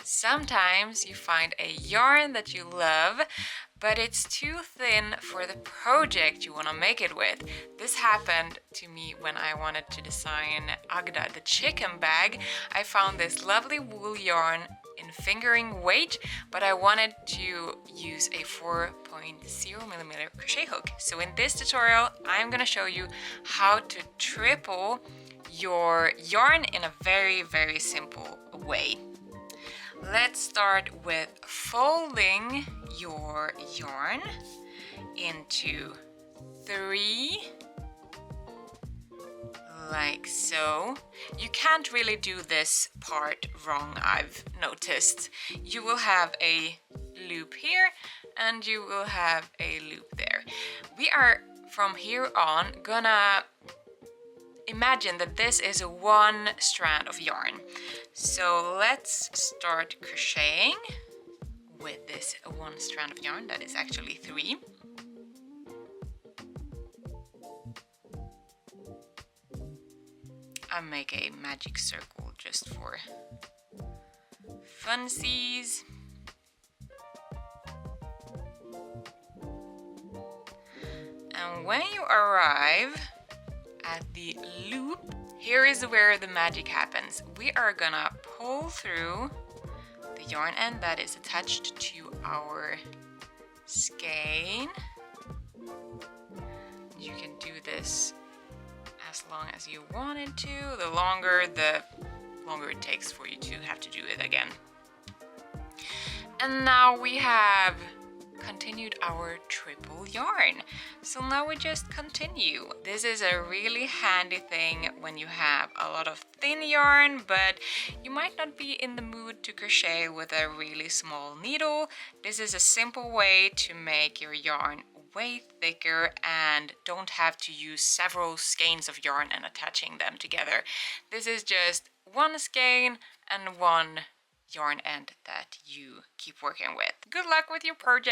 Sometimes you find a yarn that you love, but it's too thin for the project you want to make it with. This happened to me when I wanted to design Agda the Chicken bag. I found this lovely wool yarn in fingering weight, but I wanted to use a 4.0mm crochet hook. So in this tutorial, I'm gonna show you how to triple your yarn in a very simple way. Let's start with folding your yarn into 3, like so. You can't really do this part wrong, I've noticed. You will have a loop here and you will have a loop there. We are from here on gonna imagine that this is one strand of yarn. So let's start crocheting with this one strand of yarn that is actually 3. I make a magic circle just for funsies. And when you arrive at the loop, here is where the magic happens. We are gonna pull through the yarn end that is attached to our skein. You can do this as long as you wanted to. The longer it takes for you to have to do it again. And now we have continued our triple yarn. So now we just continue. This is a really handy thing when you have a lot of thin yarn, but you might not be in the mood to crochet with a really small needle. This is a simple way to make your yarn way thicker and don't have to use several skeins of yarn and attaching them together. This is just one skein and one yarn end that you keep working with. Good luck with your project!